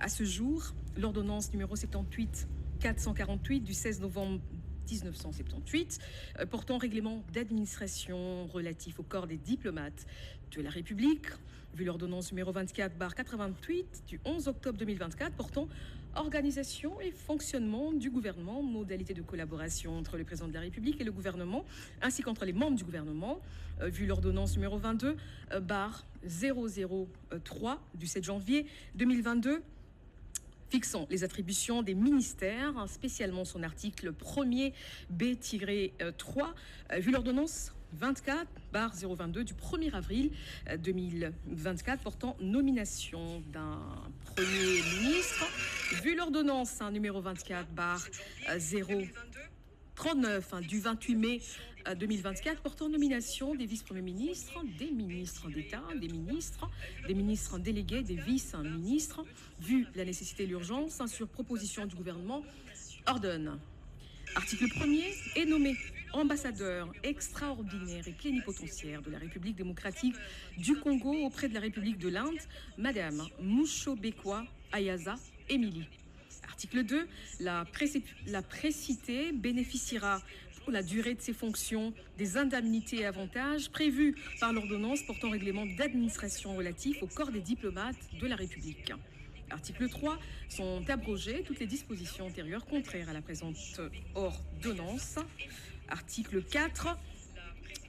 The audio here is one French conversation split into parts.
À ce jour, l'ordonnance numéro 78 448 du 16 novembre 1978, portant règlement d'administration relatif au corps des diplomates de la République, vu l'ordonnance numéro 24/88 du 11 octobre 2024 portant organisation et fonctionnement du gouvernement, modalités de collaboration entre le président de la République et le gouvernement, ainsi qu'entre les membres du gouvernement, vu l'ordonnance numéro 22/003 du 7 janvier 2022, fixant les attributions des ministères, spécialement son article 1er B-3, vu l'ordonnance 24/022 du 1er avril 2024 portant nomination d'un Premier ministre, vu l'ordonnance numéro 24/039 du 28 mai 2024 portant nomination des vice-premiers ministres, des ministres d'État, des ministres délégués, des vice-ministres, vu la nécessité et l'urgence, sur proposition du gouvernement, ordonne. Article 1er est nommé ambassadeur extraordinaire et plénipotentiaire de la République démocratique du Congo auprès de la République de l'Inde, Madame Mushobekwa Ayaza Emily. Article 2, la précitée bénéficiera pour la durée de ses fonctions des indemnités et avantages prévus par l'ordonnance portant règlement d'administration relatif au corps des diplomates de la République. Article 3, sont abrogées toutes les dispositions antérieures contraires à la présente ordonnance. Article 4,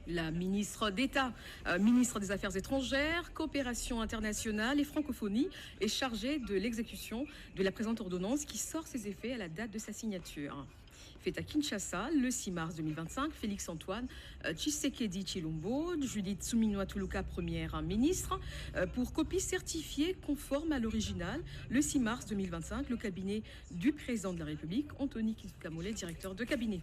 la ministre d'État, ministre des Affaires étrangères, coopération internationale et francophonie est chargée de l'exécution de la présente ordonnance qui sort ses effets à la date de sa signature. Fait à Kinshasa, le 6 mars 2025, Félix-Antoine Tshisekedi Tshilombo, Judith Suminwa Tuluka, première ministre, pour copie certifiée conforme à l'original, le 6 mars 2025, le cabinet du président de la République, Anthony Kinzo-Kamole, directeur de cabinet.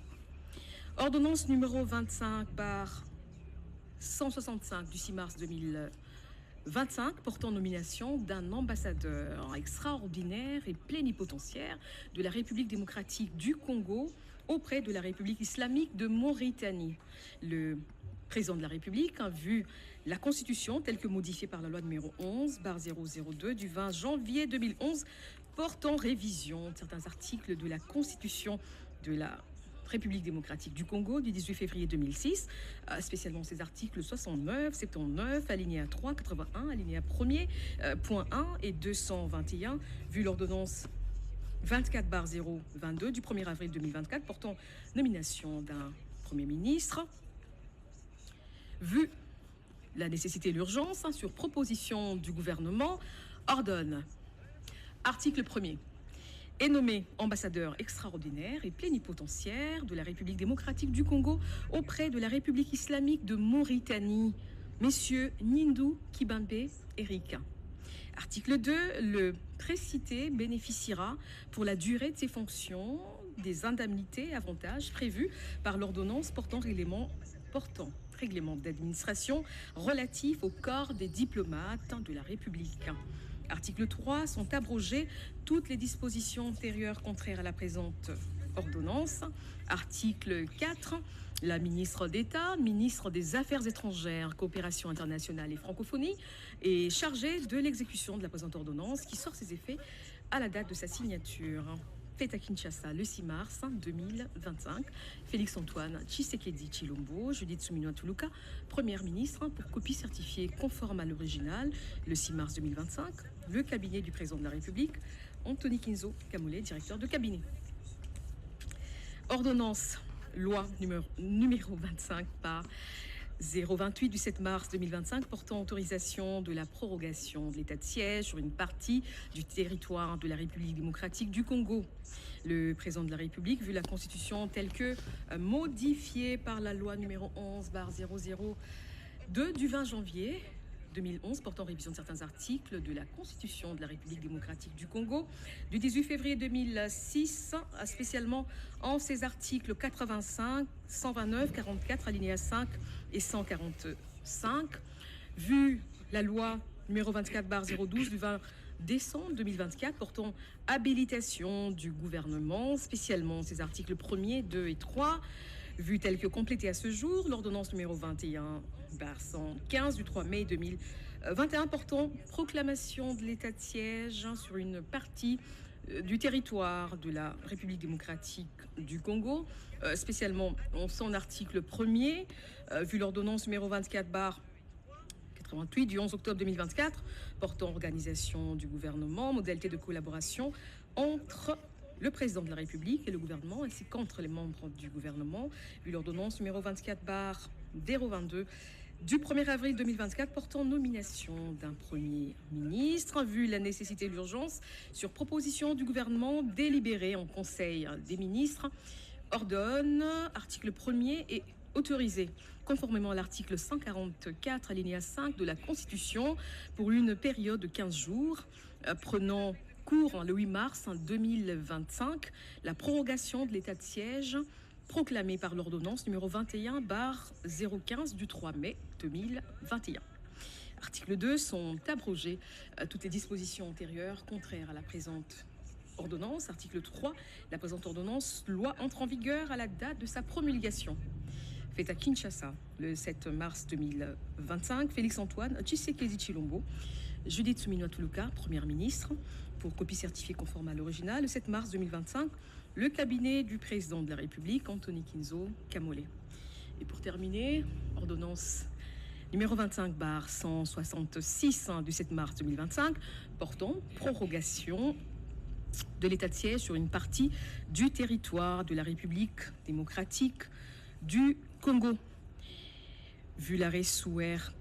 Ordonnance numéro 25/165 du 6 mars 2025 portant nomination d'un ambassadeur extraordinaire et plénipotentiaire de la République démocratique du Congo auprès de la République islamique de Mauritanie. Le président de la République a vu la Constitution telle que modifiée par la loi numéro 11/002 du 20 janvier 2011 portant révision de certains articles de la Constitution de la République démocratique du Congo du 18 février 2006, spécialement ces articles 69, 79, alinéa 3, 81, alinéa 1er, point 1 et 221, vu l'ordonnance 24/022 du 1er avril 2024 portant nomination d'un Premier ministre, vu la nécessité et l'urgence, sur proposition du gouvernement, ordonne. Article 1er. Est nommé ambassadeur extraordinaire et plénipotentiaire de la République démocratique du Congo auprès de la République islamique de Mauritanie, messieurs Nindou Kibambe Eric. Article 2, le précité bénéficiera pour la durée de ses fonctions des indemnités et avantages prévus par l'ordonnance portant règlement d'administration relatif au corps des diplomates de la République. Article 3, sont abrogées toutes les dispositions antérieures contraires à la présente ordonnance. Article 4, la ministre d'État, ministre des Affaires étrangères, coopération internationale et francophonie, est chargée de l'exécution de la présente ordonnance qui sort ses effets à la date de sa signature. Fait à Kinshasa le 6 mars 2025, Félix-Antoine Tshisekedi Tshilombo, Judith Suminwa Tuluka, première ministre, pour copie certifiée conforme à l'original le 6 mars 2025, le cabinet du président de la République, Anthony Kinzo-Kamole, directeur de cabinet. Ordonnance, loi numéro 25/028 du 7 mars 2025 portant autorisation de la prorogation de l'état de siège sur une partie du territoire de la République démocratique du Congo. Le président de la République, vu la Constitution telle que modifiée par la loi numéro 11/002 du 20 janvier 2011 portant révision de certains articles de la Constitution de la République démocratique du Congo du 18 février 2006, spécialement en ses articles 85, 129, 44, alinéa 5 et 145, vu la loi numéro 24/012 du 20 décembre 2024 portant habilitation du gouvernement, spécialement ses articles 1er, 2 et 3, vu tel que complété à ce jour, l'ordonnance numéro 21/115 du 3 mai 21 portant proclamation de l'état de siège sur une partie du territoire de la République démocratique du Congo, spécialement son article 1er, vu l'ordonnance numéro 24/88 du 11 octobre 2024, portant organisation du gouvernement, modalité de collaboration entre le président de la République et le gouvernement, ainsi qu'entre les membres du gouvernement, vu l'ordonnance numéro 24/022 du 1er avril 2024 portant nomination d'un Premier ministre, vu la nécessité et l'urgence, sur proposition du gouvernement délibéré en Conseil des ministres, ordonne, article 1er, et autorisé, conformément à l'article 144, alinéa 5 de la Constitution, pour une période de 15 jours, prenant cours le 8 mars 2025, la prorogation de l'état de siège proclamée par l'ordonnance numéro 21/015 du 3 mai 2021. Article 2, sont abrogées toutes les dispositions antérieures contraires à la présente ordonnance. Article 3, la présente ordonnance, loi, entre en vigueur à la date de sa promulgation. Fait à Kinshasa le 7 mars 2025, Félix-Antoine Tshisekedi Tshilombo, Judith Suminwa Tuluka, Première ministre, pour copie certifiée conforme à l'original, le 7 mars 2025, le cabinet du président de la République, Anthony Kinzo Kamole. Et pour terminer, ordonnance numéro 25/166 du 7 mars 2025, portant prorogation de l'état de siège sur une partie du territoire de la République démocratique du Congo. Vu l'arrêt sous R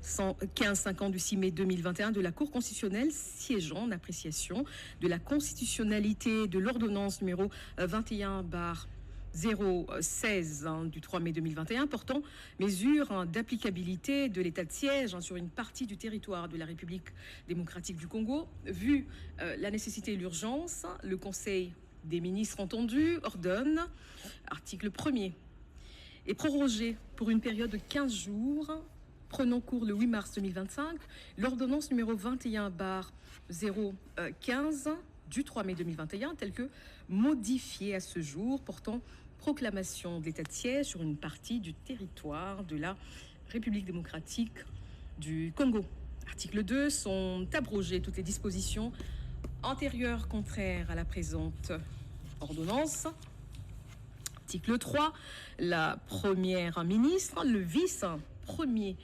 115-50 du 6 mai 2021 de la Cour constitutionnelle siégeant en appréciation de la constitutionnalité de l'ordonnance numéro 21/016 du 3 mai 2021 portant mesures d'applicabilité de l'état de siège sur une partie du territoire de la République démocratique du Congo. Vu la nécessité et l'urgence, le Conseil des ministres entendu ordonne, article 1er, est prorogé pour une période de 15 jours, prenant cours le 8 mars 2025, l'ordonnance numéro 21/015 du 3 mai 2021, telle que modifiée à ce jour, portant proclamation d'état de siège sur une partie du territoire de la République démocratique du Congo. Article 2, sont abrogées toutes les dispositions antérieures contraires à la présente ordonnance. Article 3, la Première ministre, le vice-premier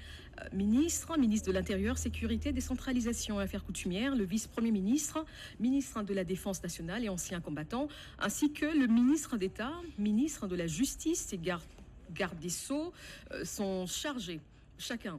ministre, ministre de l'Intérieur, Sécurité, Décentralisation et Affaires coutumières, le vice-premier ministre, ministre de la Défense nationale et ancien combattant, ainsi que le ministre d'État, ministre de la Justice et garde des Sceaux, sont chargés chacun